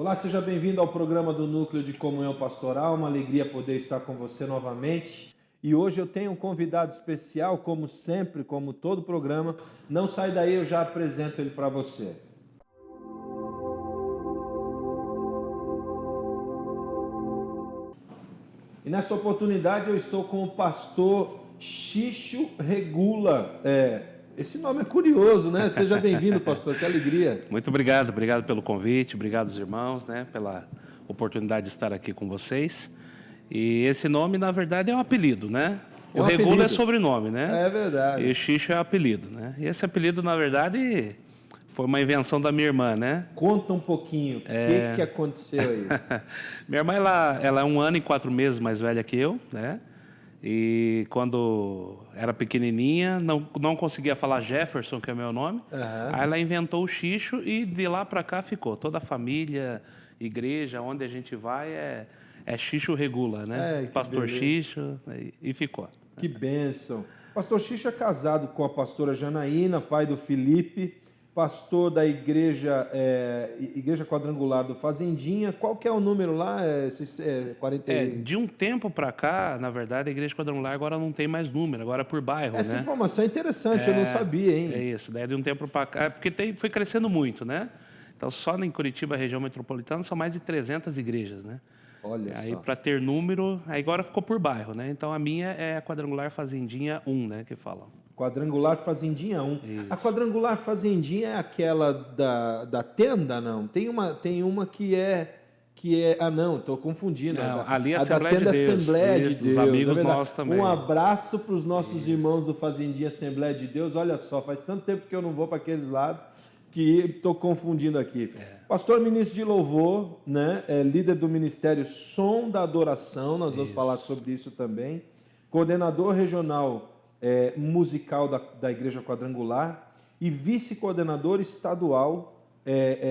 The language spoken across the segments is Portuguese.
Olá, seja bem-vindo ao programa do Núcleo de Comunhão Pastoral. Uma alegria poder estar com você novamente. E hoje eu tenho um convidado especial, como sempre, como todo programa. Não sai daí, eu já apresento ele para você. E nessa oportunidade eu estou com o pastor Xixo Regula. Esse nome é curioso, né? Seja bem-vindo, pastor, que alegria. Muito obrigado pelo convite, obrigado aos irmãos, né, pela oportunidade de estar aqui com vocês. E esse nome, na verdade, é um apelido, né? O Regula é sobrenome, né? É verdade. E o Xixo é apelido, né? E esse apelido, na verdade, foi uma invenção da minha irmã, né? Conta um pouquinho, o que aconteceu aí? Minha irmã, ela é 1 ano e 4 meses mais velha que eu, né? E quando era pequenininha, não conseguia falar Jefferson, que é meu nome. Aí ela inventou o Xixo e de lá para cá ficou. Toda a família, igreja, onde a gente vai é Xixo Regula, né? Pastor Xixo, e ficou. Que bênção. Pastor Xixo é casado com a pastora Janaína, pai do Felipe, pastor da igreja quadrangular do Fazendinha. Qual que é o número lá? 40... De um tempo para cá, na verdade, a igreja quadrangular agora não tem mais número, agora é por bairro, Essa né? informação é interessante, eu não sabia, hein? É isso, daí de um tempo para cá, porque foi crescendo muito, né? Então, só em Curitiba, região metropolitana, são mais de 300 igrejas, né? Olha aí, só. para ter número, aí agora ficou por bairro, né? Então, a minha é a Quadrangular Fazendinha 1, né? Que falam. Quadrangular Fazendinha 1. Isso. A Quadrangular Fazendinha é aquela da tenda, não? Tem uma que é... não, estou confundindo. Não, ali é a Assembleia da tenda de Deus. Assembleia Isso, de Deus. Os amigos nossos também. Um abraço para os nossos irmãos do Fazendinha Assembleia de Deus. Olha só, faz tanto tempo que eu não vou para aqueles lados que estou confundindo aqui. Pastor ministro de louvor, né? Líder do ministério Som da Adoração, nós vamos falar sobre isso também. Coordenador regional musical da Igreja Quadrangular e vice-coordenador estadual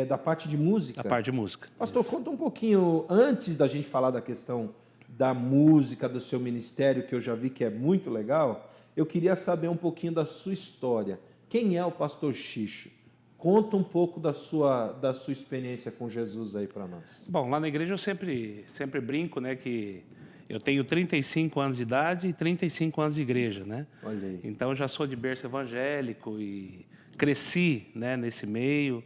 da parte de música. Da parte de música. Pastor, conta um pouquinho, antes da gente falar da questão da música, do seu ministério, que eu já vi que é muito legal, eu queria saber um pouquinho da sua história. Quem é o pastor Xixo? Conta um pouco da sua experiência com Jesus aí para nós. Bom, lá na igreja eu sempre brinco, né, que eu tenho 35 anos de idade e 35 anos de igreja, né? Olha aí. Então, eu já sou de berço evangélico e cresci, né, nesse meio.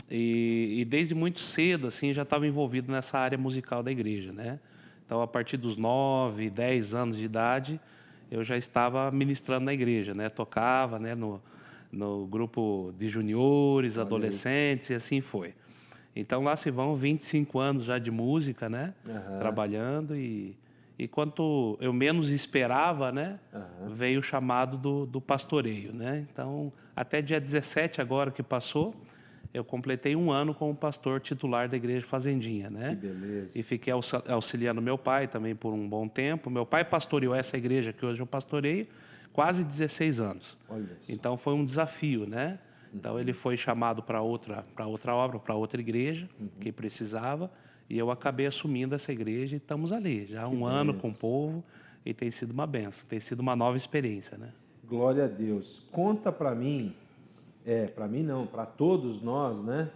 E desde muito cedo, assim, já estava envolvido nessa área musical da igreja, né? Então, a partir dos 9, 10 anos de idade, eu já estava ministrando na igreja, né? Tocava, né, no grupo de juniores, adolescentes, e assim foi. Então, lá se vão 25 anos já de música, né? Trabalhando e quanto eu menos esperava, né, veio o chamado do pastoreio, né? Então, até dia 17 agora que passou, eu completei 1 ano como pastor titular da Igreja Fazendinha, né? Que beleza. E fiquei auxiliando meu pai também por um bom tempo. Meu pai pastoreou essa igreja que hoje eu pastoreio quase 16 anos. Olha isso. Então, foi um desafio, né? Então, ele foi chamado para outra obra, para outra igreja que precisava. E eu acabei assumindo essa igreja e estamos ali, já há um ano com o povo, e tem sido uma benção, tem sido uma nova experiência, né? Glória a Deus. Conta para mim, para mim não, para todos nós, né?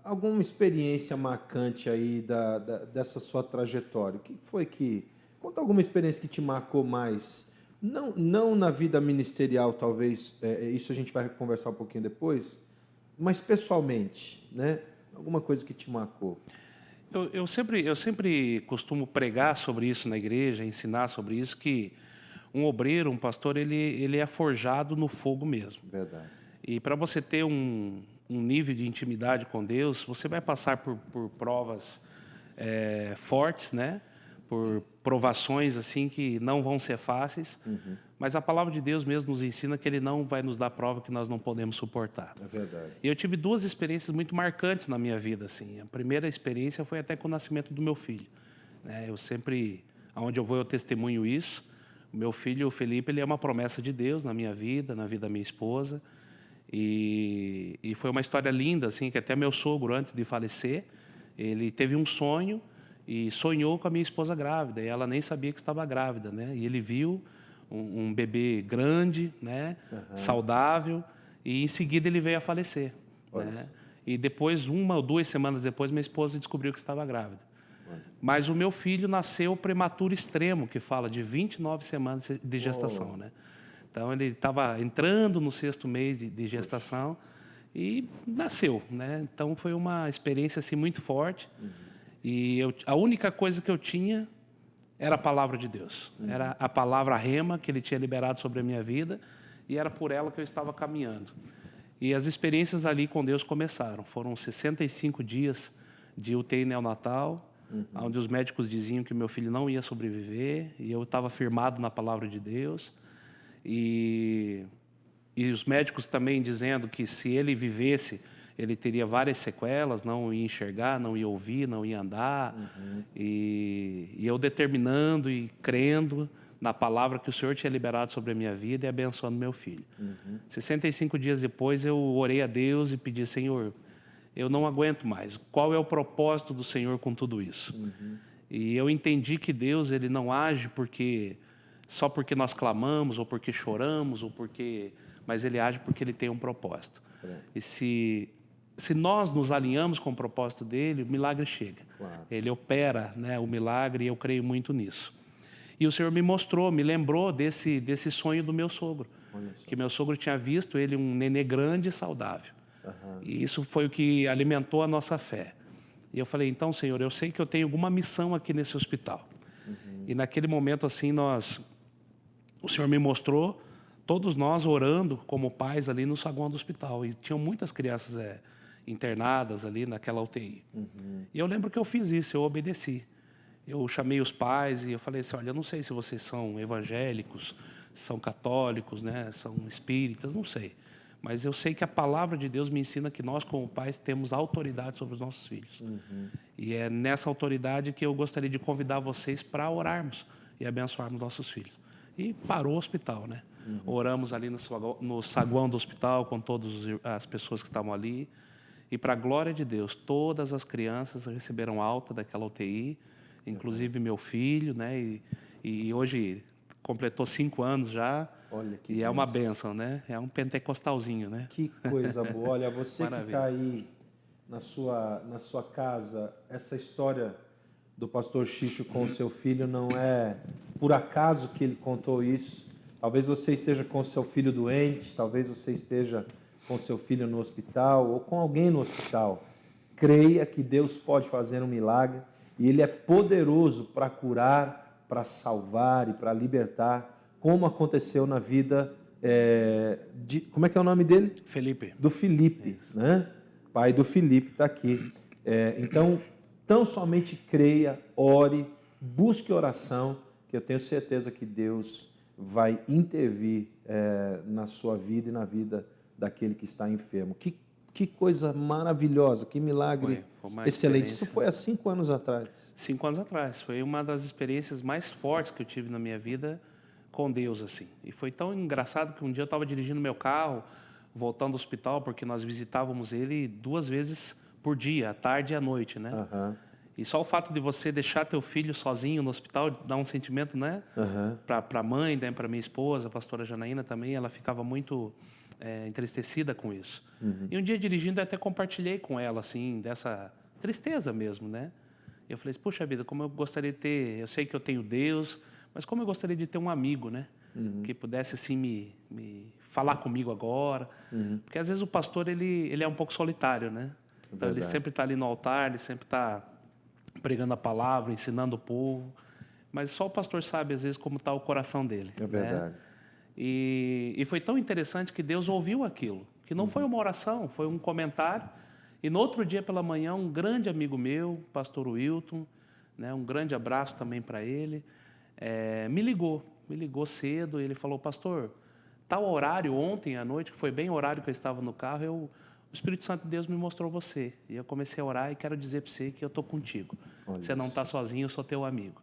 Alguma experiência marcante aí dessa sua trajetória. O que foi que... Conta alguma experiência que te marcou mais. Não na vida ministerial, talvez, isso a gente vai conversar um pouquinho depois, mas pessoalmente, né? Alguma coisa que te marcou. Eu sempre costumo pregar sobre isso na igreja, ensinar sobre isso, que um obreiro, um pastor, ele é forjado no fogo mesmo. Verdade. E para você ter um nível de intimidade com Deus, você vai passar por provas fortes, né? Por provações assim que não vão ser fáceis, mas a palavra de Deus mesmo nos ensina que Ele não vai nos dar prova que nós não podemos suportar. É verdade. E eu tive 2 experiências muito marcantes na minha vida, assim. A primeira experiência foi até com o nascimento do meu filho. Eu sempre, aonde eu vou, eu testemunho isso. O meu filho, o Felipe, ele é uma promessa de Deus na minha vida, na vida da minha esposa. E foi uma história linda, assim, que até meu sogro, antes de falecer, ele teve um sonho e sonhou com a minha esposa grávida, e ela nem sabia que estava grávida, né? E ele viu um bebê grande, né? Saudável, e em seguida ele veio a falecer, né? E depois, 1 ou 2 semanas depois, minha esposa descobriu que estava grávida. Mas o meu filho nasceu prematuro extremo, que fala de 29 semanas de gestação, né? Então, ele estava entrando no 6º mês de gestação e nasceu, né? Então, foi uma experiência assim, muito forte. E a única coisa que eu tinha era a palavra de Deus. Era a palavra rema que Ele tinha liberado sobre a minha vida e era por ela que eu estava caminhando. E as experiências ali com Deus começaram. Foram 65 dias de UTI neonatal, onde os médicos diziam que meu filho não ia sobreviver, e eu estava firmado na palavra de Deus. E os médicos também dizendo que se ele vivesse, ele teria várias sequelas, não ia enxergar, não ia ouvir, não ia andar. E eu determinando e crendo na palavra que o Senhor tinha liberado sobre a minha vida e abençoando meu filho. 65 dias depois, eu orei a Deus e pedi: Senhor, eu não aguento mais. Qual é o propósito do Senhor com tudo isso? E eu entendi que Deus, Ele não age só porque nós clamamos, ou porque choramos, mas Ele age porque Ele tem um propósito. E se nós nos alinhamos com o propósito dEle, o milagre chega. Ele opera, né, o milagre, e eu creio muito nisso. E o Senhor me mostrou, me lembrou desse sonho do meu sogro. Que meu sogro tinha visto ele um nenê grande e saudável. E isso foi o que alimentou a nossa fé. E eu falei: então, Senhor, eu sei que eu tenho alguma missão aqui nesse hospital. E naquele momento, assim, o Senhor me mostrou todos nós orando como pais ali no saguão do hospital. E tinham muitas crianças internadas ali naquela UTI. E eu lembro que eu fiz isso, eu obedeci. Eu chamei os pais e eu falei assim: olha, eu não sei se vocês são evangélicos, são católicos, né, são espíritas, não sei. Mas eu sei que a palavra de Deus me ensina que nós, como pais, temos autoridade sobre os nossos filhos. E é nessa autoridade que eu gostaria de convidar vocês para orarmos e abençoarmos nossos filhos. E parou o hospital, né? Oramos ali no saguão do hospital com todas as pessoas que estavam ali. E, para a glória de Deus, todas as crianças receberam alta daquela UTI, inclusive meu filho, né? E hoje completou 5 anos já. Olha que e é uma bênção, né? É um pentecostalzinho, né? Que coisa boa. Olha, você que Maravilha. está aí na sua casa, essa história do pastor Xixo com o seu filho não é por acaso que ele contou isso. Talvez você esteja com o seu filho doente, talvez você esteja com o seu filho no hospital ou com alguém no hospital. Creia que Deus pode fazer um milagre e Ele é poderoso para curar, para salvar e para libertar, como aconteceu na vida como é que é o nome dele? Felipe. Do Felipe, né? Pai do Felipe está aqui. Então, tão somente creia, ore, busque oração, que eu tenho certeza que Deus vai intervir na sua vida e na vida daquele que está enfermo. Que coisa maravilhosa, que milagre Foi uma excelente. Isso experiência. foi há 5 anos atrás. 5 anos atrás. Foi uma das experiências mais fortes que eu tive na minha vida com Deus, assim. E foi tão engraçado que um dia eu estava dirigindo meu carro, voltando do hospital, porque nós visitávamos ele 2 vezes por dia, à tarde e à noite, né? E só o fato de você deixar teu filho sozinho no hospital dá um sentimento, né? Para a mãe, né? Para minha esposa, a pastora Janaína também, ela ficava muito entristecida com isso. E um dia dirigindo, eu até compartilhei com ela, assim, dessa tristeza mesmo, né? Eu falei assim: puxa vida, como eu gostaria de ter... Eu sei que eu tenho Deus, mas como eu gostaria de ter um amigo, né? Que pudesse, assim, me falar comigo agora. Porque, às vezes, o pastor, ele é um pouco solitário, né? Então, ele sempre está ali no altar, ele sempre está pregando a palavra, ensinando o povo. Mas só o pastor sabe, às vezes, como está o coração dele. É verdade. Né? E foi tão interessante que Deus ouviu aquilo. Que não foi uma oração, foi um comentário. E no outro dia pela manhã, um grande amigo meu, pastor Wilton, né, um grande abraço também para ele, me ligou cedo. Ele falou: pastor, tal horário ontem à noite, que foi bem o horário que eu estava no carro, o Espírito Santo de Deus me mostrou você. E eu comecei a orar e quero dizer para você que eu estou contigo. Olha você não isso. está sozinho, eu sou teu amigo.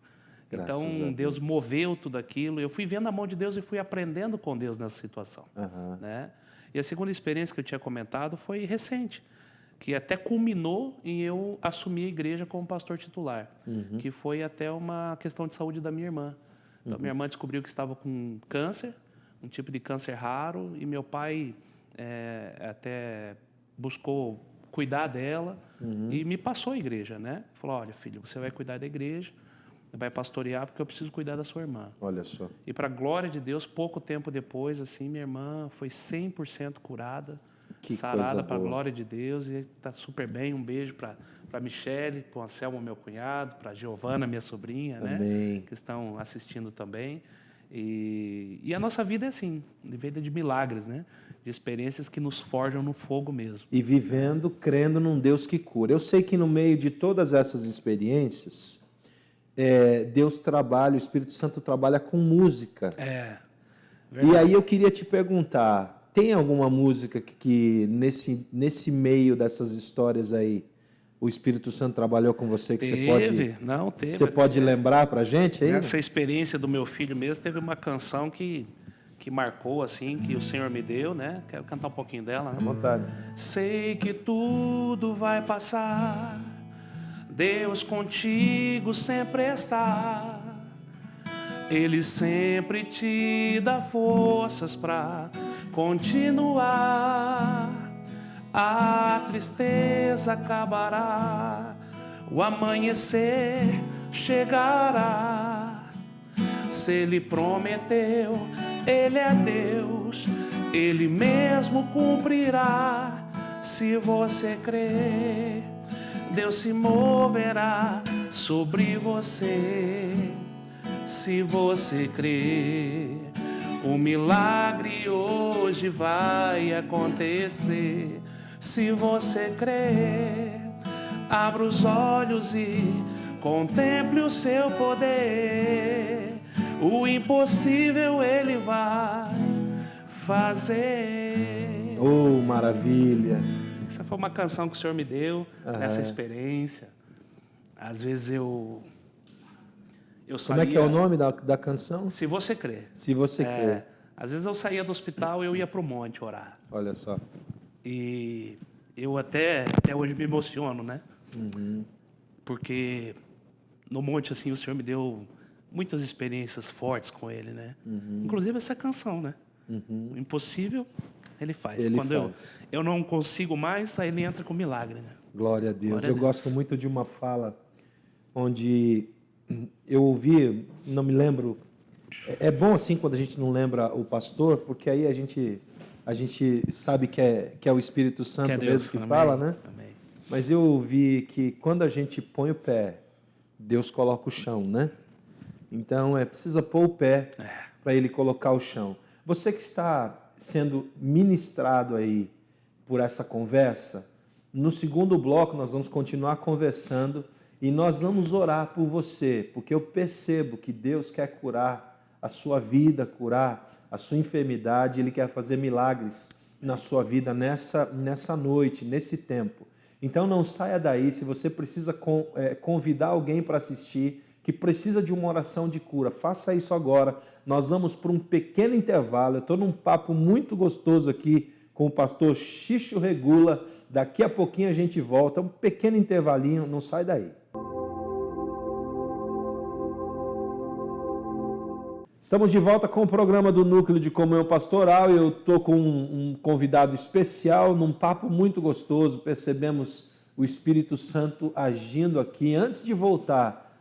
Graças a Então, Deus. Deus moveu tudo aquilo. Eu fui vendo a mão de Deus e fui aprendendo com Deus nessa situação. Né? E a segunda experiência que eu tinha comentado foi recente, que até culminou em eu assumir a igreja como pastor titular, que foi até uma questão de saúde da minha irmã. Então, minha irmã descobriu que estava com câncer, um tipo de câncer raro, e meu pai até buscou cuidar dela, e me passou a igreja, né? Falou, olha, filho, você vai cuidar da igreja, vai pastorear, porque eu preciso cuidar da sua irmã. Olha só. E para a glória de Deus, pouco tempo depois, assim, minha irmã foi 100% curada, Que sarada coisa para a boa. glória de Deus, e está super bem. Um beijo para Michele, para o Anselmo, meu cunhado, para a Giovana, minha sobrinha, né? Amém. Que estão assistindo também. E a nossa vida é assim, vida de milagres, né? De experiências que nos forjam no fogo mesmo. E vivendo, crendo num Deus que cura. Eu sei que no meio de todas essas experiências, Deus trabalha, o Espírito Santo trabalha com música. E aí eu queria te perguntar, tem alguma música que nesse meio dessas histórias aí, o Espírito Santo trabalhou com você, que Teve. Você pode lembrar pra gente aí? Essa experiência do meu filho mesmo, teve uma canção que marcou, assim, que o Senhor me deu, né? Quero cantar um pouquinho dela. Né? À vontade. Sei que tudo vai passar, Deus contigo sempre está. Ele sempre te dá forças para continuar. A tristeza acabará, o amanhecer chegará. Se Ele prometeu, Ele é Deus, Ele mesmo cumprirá. Se você crer, Deus se moverá sobre você. Se você crer, o milagre hoje vai acontecer. Se você crer, abra os olhos e contemple o seu poder. O impossível Ele vai fazer. Oh, maravilha! Essa foi uma canção que o Senhor me deu nessa experiência. Às vezes eu saía... Como é que é o nome da canção? Se você crer. Se você crer. Às vezes eu saía do hospital e eu ia para o monte orar. Olha só. E eu até hoje me emociono, né? Porque no monte, assim, o Senhor me deu muitas experiências fortes com Ele, né? Inclusive essa canção, né? O impossível, Ele faz. Ele Quando faz. eu não consigo mais, aí Ele entra com milagre, né? Glória a Deus. Glória a Eu Deus. gosto muito de uma fala onde eu ouvi, não me lembro. É bom assim quando a gente não lembra o pastor, porque aí a gente sabe que é o Espírito Santo Que é Deus, mesmo que amém, fala, né? amém. Mas eu ouvi que quando a gente põe o pé, Deus coloca o chão, né? Então precisa pôr o pé para Ele colocar o chão. Você que está sendo ministrado aí por essa conversa, no segundo bloco nós vamos continuar conversando e nós vamos orar por você, porque eu percebo que Deus quer curar a sua vida, curar a sua enfermidade, Ele quer fazer milagres na sua vida nessa noite, nesse tempo. Então não saia daí, se você precisa convidar alguém para assistir, que precisa de uma oração de cura, faça isso agora. Nós vamos para um pequeno intervalo, eu estou num papo muito gostoso aqui com o pastor Xixo Regula, daqui a pouquinho a gente volta, um pequeno intervalinho, não sai daí. Estamos de volta com o programa do Núcleo de Comunhão Pastoral. Eu estou com um convidado especial, num papo muito gostoso. Percebemos o Espírito Santo agindo aqui. Antes de voltar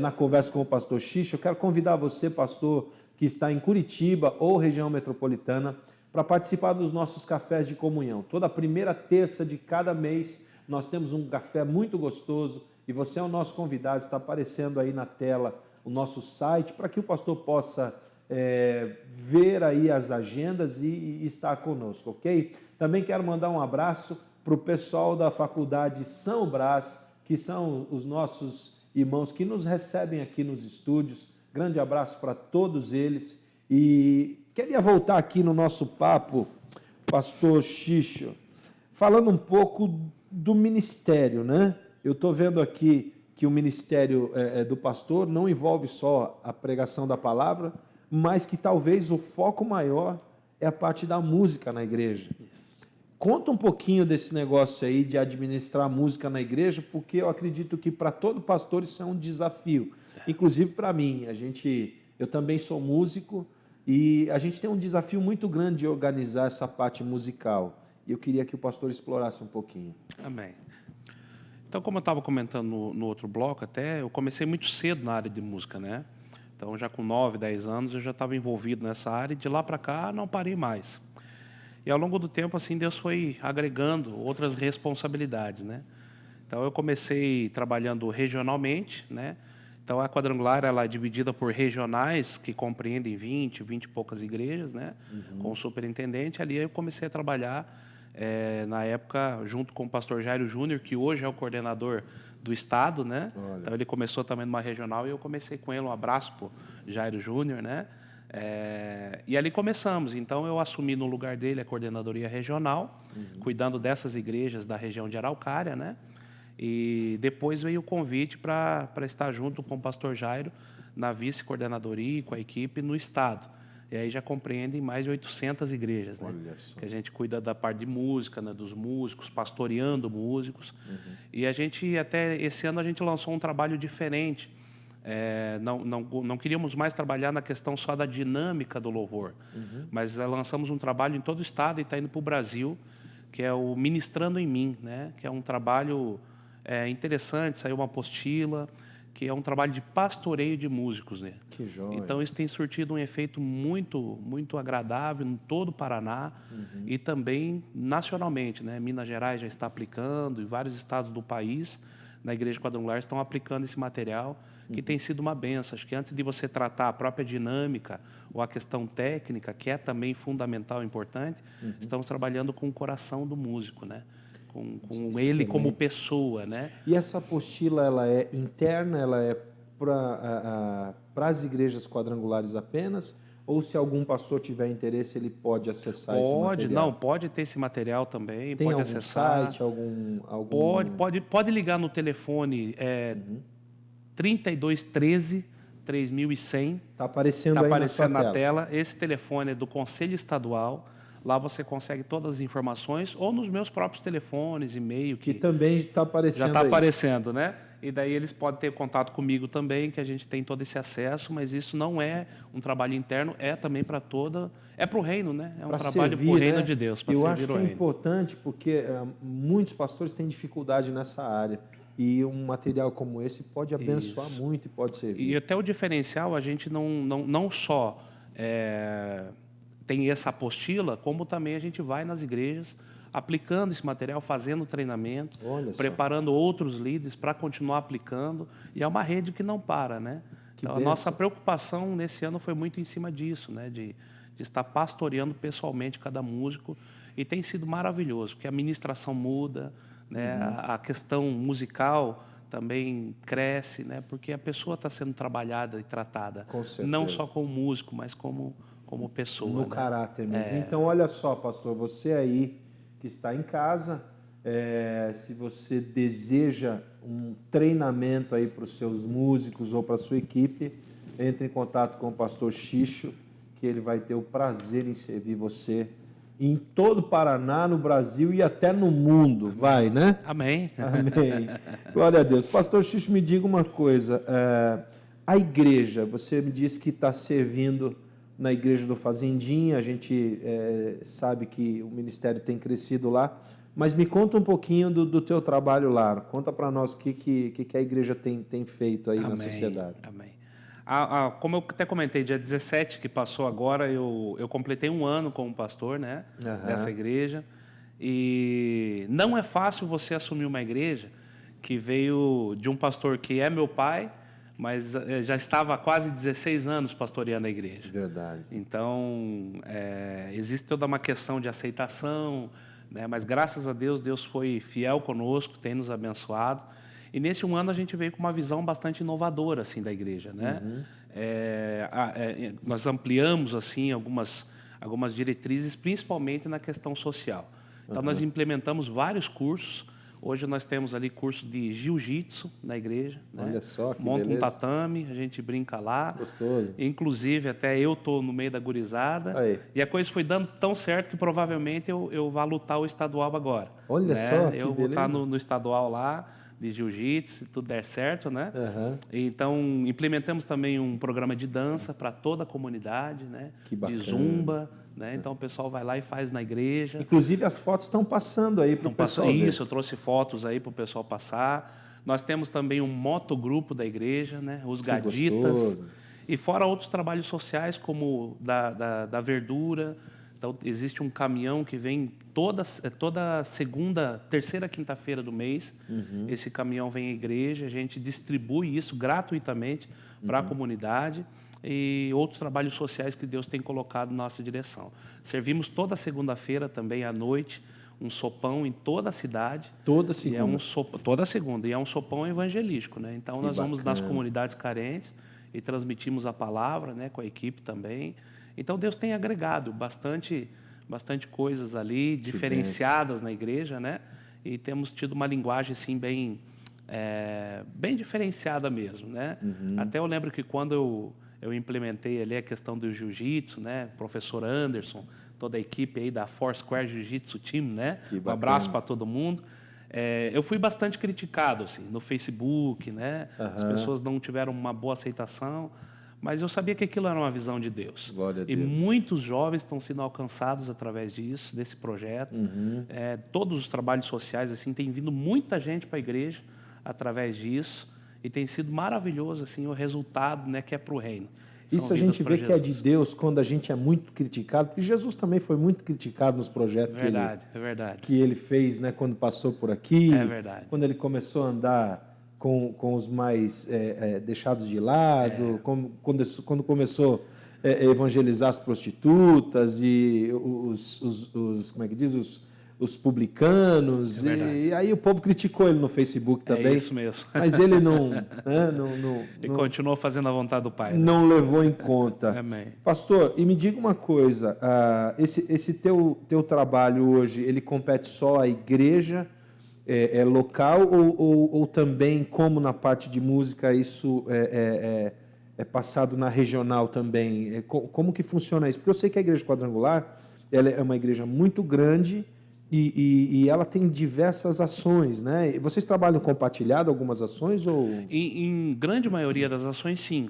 na conversa com o pastor Xixo, eu quero convidar você, pastor, que está em Curitiba ou região metropolitana, para participar dos nossos cafés de comunhão. Toda primeira terça de cada mês nós temos um café muito gostoso e você é o nosso convidado. Está aparecendo aí na tela o nosso site, para que o pastor possa ver aí as agendas e estar conosco, ok? Também quero mandar um abraço para o pessoal da Faculdade São Brás, que são os nossos irmãos que nos recebem aqui nos estúdios. Grande abraço para todos eles. E queria voltar aqui no nosso papo, pastor Xixo, falando um pouco do ministério, né? Eu estou vendo aqui que o ministério do pastor não envolve só a pregação da palavra, mas que talvez o foco maior é a parte da música na igreja. Isso. Conta um pouquinho desse negócio aí de administrar música na igreja, porque eu acredito que para todo pastor isso é um desafio, inclusive para mim. Eu também sou músico e a gente tem um desafio muito grande de organizar essa parte musical. e eu queria que o pastor explorasse um pouquinho. Amém. Então, como eu estava comentando no outro bloco até, eu comecei muito cedo na área de música, né? Então, já com 9, 10 anos, eu já estava envolvido nessa área e de lá para cá não parei mais. E ao longo do tempo, assim, Deus foi agregando outras responsabilidades, né? Então, eu comecei trabalhando regionalmente, né? Então, a Quadrangular ela é dividida por regionais que compreendem 20 e poucas igrejas, né? Com o superintendente. Ali eu comecei a trabalhar, na época, junto com o pastor Jairo Júnior, que hoje é o coordenador do estado, né? Olha. Então, ele começou também numa regional e eu comecei com ele. Um abraço para o Jairo Júnior, né? E ali começamos. Então, eu assumi no lugar dele a coordenadoria regional, cuidando dessas igrejas da região de Araucária, né? E depois veio o convite para estar junto com o pastor Jairo na vice-coordenadoria e com a equipe no estado. E aí já compreendem mais de 800 igrejas, né? Que a gente cuida da parte de música, né? Dos músicos, pastoreando músicos. E a gente, até esse ano, a gente lançou um trabalho diferente. Não queríamos mais trabalhar na questão só da dinâmica do louvor, mas lançamos um trabalho em todo o estado e está indo para o Brasil, que é o Ministrando em Mim, né? Que é um trabalho interessante, saiu uma apostila, que é um trabalho de pastoreio de músicos, né? Que joia. Então, isso tem surtido um efeito muito, muito agradável em todo o Paraná e também nacionalmente, né? Minas Gerais já está aplicando e vários estados do país, na Igreja Quadrangular, estão aplicando esse material, que tem sido uma benção. Acho que antes de você tratar a própria dinâmica ou a questão técnica, que é também fundamental e importante, estamos trabalhando com o coração do músico, né? Com ele como pessoa, né? E essa apostila, ela é interna, ela é para as igrejas quadrangulares apenas? Ou se algum pastor tiver interesse, ele pode acessar esse material? Pode ter esse material também, Tem pode algum acessar. site, algum... Pode ligar no telefone 3213 3100. Está aparecendo Está aí aparecendo na sua na tela. Esse telefone é do Conselho Estadual. Lá você consegue todas as informações, ou nos meus próprios telefones, e-mail. Que também está aparecendo já está aí. aparecendo, né? E daí eles podem ter contato comigo também, que a gente tem todo esse acesso, mas isso não é um trabalho interno, é também para toda... É para o reino, né? É um trabalho para o reino de Deus, para servir o reino. Eu acho que é importante, porque muitos pastores têm dificuldade nessa área. E um material como esse pode abençoar muito e pode servir. E até o diferencial, a gente não só tem essa apostila, como também a gente vai nas igrejas aplicando esse material, fazendo treinamento, preparando outros líderes para continuar aplicando. E é uma rede que não para, né? Então, a nossa preocupação nesse ano foi muito em cima disso, né? De estar pastoreando pessoalmente cada músico. E tem sido maravilhoso, porque a ministração muda, né? A questão musical também cresce, né? Porque a pessoa está sendo trabalhada e tratada, não só como músico, mas como pessoa. No caráter mesmo. Então, olha só, pastor, você aí que está em casa, se você deseja um treinamento aí para os seus músicos ou para a sua equipe, entre em contato com o pastor Xixo, que ele vai ter o prazer em servir você em todo o Paraná, no Brasil e até no mundo. Vai, né? Amém. Amém. Glória a Deus. Pastor Xixo, me diga uma coisa. A igreja, você me disse que está servindo na igreja do Fazendinha, a gente sabe que o ministério tem crescido lá, mas me conta um pouquinho do teu trabalho lá. Conta para nós o que a igreja tem feito aí na sociedade. Amém. Como eu até comentei, dia 17 que passou agora, eu completei um ano como pastor, né, dessa igreja. E não é fácil você assumir uma igreja que veio de um pastor que é meu pai, mas já estava há quase 16 anos pastoreando a igreja. Verdade. Então, existe toda uma questão de aceitação, né, mas graças a Deus, Deus foi fiel conosco, tem nos abençoado. E nesse um ano a gente veio com uma visão bastante inovadora assim da igreja, né? Nós ampliamos assim algumas diretrizes, principalmente na questão social. Então nós implementamos vários cursos. Hoje nós temos ali curso de jiu-jitsu na igreja, né? Olha só, que monta beleza. um tatame, a gente brinca lá. Gostoso. Inclusive até eu tô no meio da gurizada. Aí. E a coisa foi dando tão certo que provavelmente eu vou lutar o estadual agora. Olha né? só, que eu vou estar beleza. no estadual lá de jiu-jitsu, se tudo der certo, né? Então, implementamos também um programa de dança para toda a comunidade, né? Que bacana. De zumba, né? Então o pessoal vai lá e faz na igreja. Inclusive as fotos estão passando aí para o pessoal ver. Isso, eu trouxe fotos aí para o pessoal passar. Nós temos também um motogrupo da igreja, né? Os Gaditas. Gostoso. E fora outros trabalhos sociais, como da verdura. Então, existe um caminhão que vem toda segunda, terceira, quinta-feira do mês. Esse caminhão vem à igreja, a gente distribui isso gratuitamente para a comunidade e outros trabalhos sociais que Deus tem colocado na nossa direção. Servimos toda segunda-feira também à noite, um sopão em toda a cidade. Toda segunda? Toda segunda, e é um sopão evangelístico, né? Então, nós vamos nas bacana. comunidades carentes e transmitimos a palavra, né, com a equipe também. Então, Deus tem agregado bastante coisas ali, diferenciadas na igreja, né? E temos tido uma linguagem, assim, bem diferenciada mesmo, né? Até eu lembro que quando eu implementei ali a questão do jiu-jitsu, né? Professor Anderson, toda a equipe aí da Foursquare Jiu-Jitsu Team, né? Um abraço para todo mundo. Eu fui bastante criticado, assim, no Facebook, né? As pessoas não tiveram uma boa aceitação, mas eu sabia que aquilo era uma visão de Deus. Glória a Deus. E muitos jovens estão sendo alcançados através disso, desse projeto. Todos os trabalhos sociais, assim, tem vindo muita gente para a igreja através disso, e tem sido maravilhoso, assim, o resultado, né, que é para o reino. Isso a gente vê que é de Deus quando a gente é muito criticado, porque Jesus também foi muito criticado nos projetos que ele fez, né, quando passou por aqui, quando ele começou a andar com os mais deixados de lado, quando começou a evangelizar as prostitutas e como é que diz, os publicanos, e aí o povo criticou ele no Facebook também. É isso mesmo. Mas ele não continuou fazendo a vontade do Pai. Né? Não levou em conta. Amém. Pastor, e me diga uma coisa, esse teu trabalho hoje, ele compete só à igreja local ou também, como na parte de música, isso é passado na regional também? Como que funciona isso? Porque eu sei que a Igreja Quadrangular ela é uma igreja muito grande, e ela tem diversas ações, né? Vocês trabalham compartilhado algumas ações ou? Em grande maioria das ações, sim.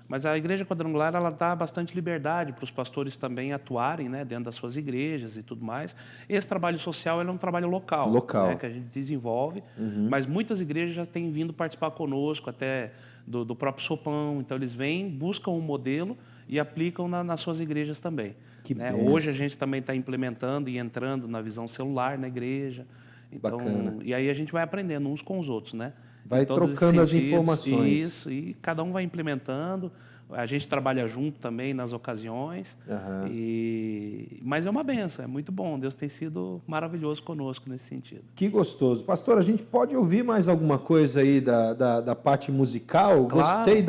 Mas a Igreja Quadrangular, ela dá bastante liberdade para os pastores também atuarem, né, dentro das suas igrejas e tudo mais. Esse trabalho social é um trabalho local. Né, que a gente desenvolve, mas muitas igrejas já têm vindo participar conosco, até do próprio Sopão. Então, eles vêm, buscam um modelo e aplicam nas suas igrejas também. Né? Hoje a gente também está implementando e entrando na visão celular na igreja. Então, e aí a gente vai aprendendo uns com os outros, né? Vai trocando as informações. Isso, e cada um vai implementando. A gente trabalha junto também nas ocasiões. Mas é uma benção, é muito bom. Deus tem sido maravilhoso conosco nesse sentido. Que gostoso. Pastor, a gente pode ouvir mais alguma coisa aí da parte musical? Claro. Gostei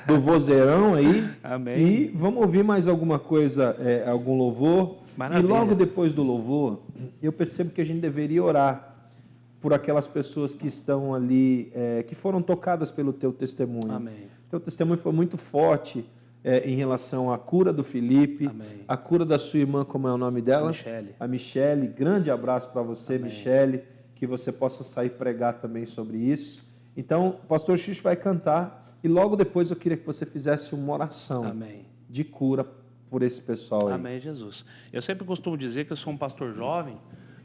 do vozeirão aí. Amém. E vamos ouvir mais alguma coisa, algum louvor. Maravilha. E logo depois do louvor, eu percebo que a gente deveria orar por aquelas pessoas que estão ali, que foram tocadas pelo teu testemunho. Amém. Teu testemunho foi muito forte em relação à cura do Felipe, Amém. a cura da sua irmã, como é o nome dela? Michele. A Michele. Grande abraço para você, Amém. Michele, que você possa sair pregar também sobre isso. Então, o pastor Xixi vai cantar e logo depois eu queria que você fizesse uma oração Amém. de cura por esse pessoal aí. Amém, Jesus. Eu sempre costumo dizer que eu sou um pastor jovem,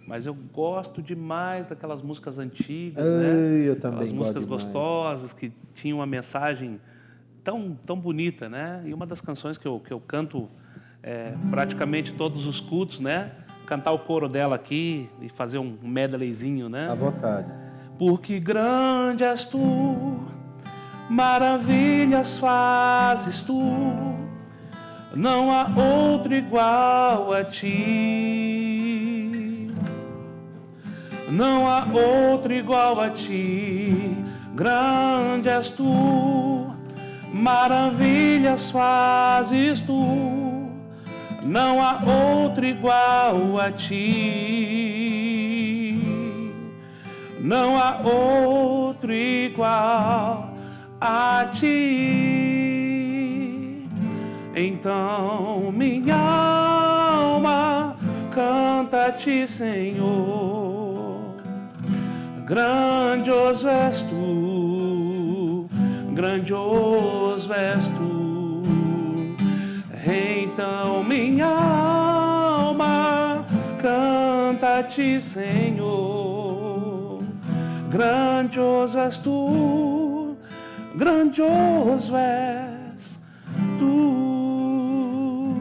mas eu gosto demais daquelas músicas antigas, né? Eu também Aquelas músicas gosto gostosas, que tinham uma mensagem tão bonita, né? E uma das canções que eu canto praticamente todos os cultos, né? Cantar o coro dela aqui e fazer um medleyzinho, né? À vontade. Porque grande és tu, maravilhas fazes tu, não há outro igual a ti. Não há outro igual a ti, grande és tu, maravilhas fazes tu, não há outro igual a ti, não há outro igual a ti. Então minha alma canta-te, Senhor. Grandioso és tu, grandioso és tu. Então minha ti, Senhor. Grandioso és tu, grandioso és tu.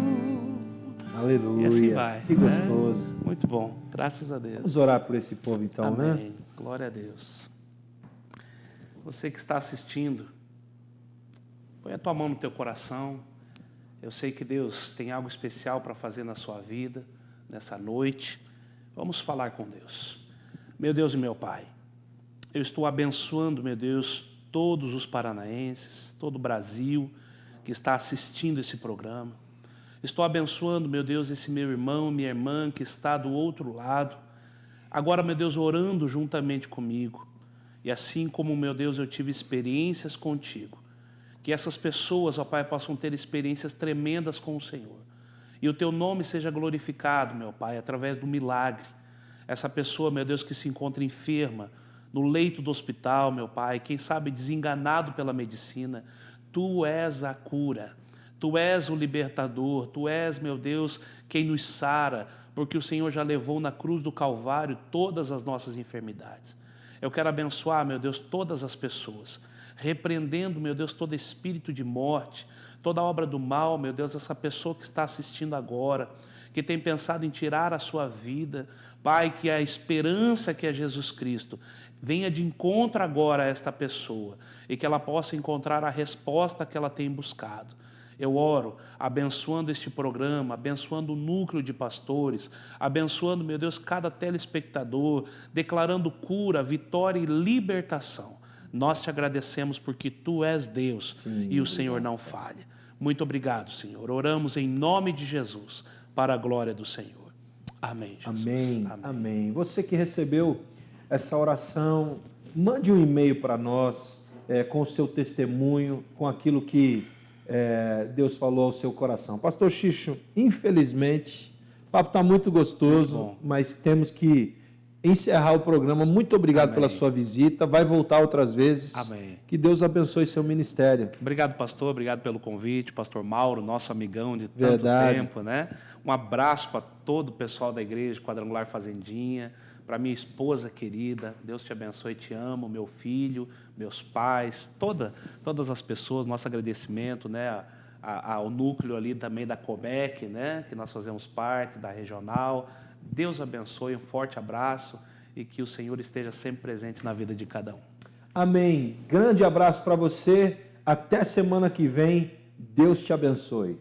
Aleluia. E assim vai. Que gostoso. Muito bom, graças a Deus. Vamos orar por esse povo então, Amém. né? Glória a Deus. Você que está assistindo, põe a tua mão no teu coração. Eu sei que Deus tem algo especial para fazer na sua vida, nessa noite. Vamos falar com Deus. Meu Deus e meu Pai, eu estou abençoando, meu Deus, todos os paranaenses, todo o Brasil que está assistindo esse programa. Estou abençoando, meu Deus, esse meu irmão, minha irmã que está do outro lado. Agora, meu Deus, orando juntamente comigo. E assim como, meu Deus, eu tive experiências contigo, que essas pessoas, ó Pai, possam ter experiências tremendas com o Senhor. E o teu nome seja glorificado, meu Pai, através do milagre. Essa pessoa, meu Deus, que se encontra enferma, no leito do hospital, meu Pai, quem sabe desenganado pela medicina, Tu és a cura, Tu és o libertador, Tu és, meu Deus, quem nos sara, porque o Senhor já levou na cruz do Calvário todas as nossas enfermidades. Eu quero abençoar, meu Deus, todas as pessoas, repreendendo, meu Deus, todo espírito de morte, toda obra do mal, meu Deus, essa pessoa que está assistindo agora, que tem pensado em tirar a sua vida, Pai, que a esperança que é Jesus Cristo venha de encontro agora a esta pessoa e que ela possa encontrar a resposta que ela tem buscado. Eu oro, abençoando este programa, abençoando o núcleo de pastores, abençoando, meu Deus, cada telespectador, declarando cura, vitória e libertação. Nós te agradecemos porque Tu és Deus. Sim, e o Senhor não falha. Muito obrigado, Senhor. Oramos em nome de Jesus, para a glória do Senhor. Amém, Jesus. Amém, amém. Você que recebeu essa oração, mande um e-mail para nós com o seu testemunho, com aquilo que Deus falou ao seu coração. Pastor Xixo, infelizmente, o papo está muito gostoso, mas temos que encerrar o programa. Muito obrigado pela sua visita. Vai voltar outras vezes. Amém. Que Deus abençoe seu ministério. Obrigado, pastor. Obrigado pelo convite. Pastor Mauro, nosso amigão de tanto tempo, né? Um abraço para todo o pessoal da igreja, Quadrangular Fazendinha, para minha esposa querida. Deus te abençoe, te amo, meu filho, meus pais, todas as pessoas. Nosso agradecimento, né? Ao núcleo ali também da Comec, né? Que nós fazemos parte, da regional. Deus abençoe, um forte abraço e que o Senhor esteja sempre presente na vida de cada um. Amém. Grande abraço para você. Até semana que vem. Deus te abençoe.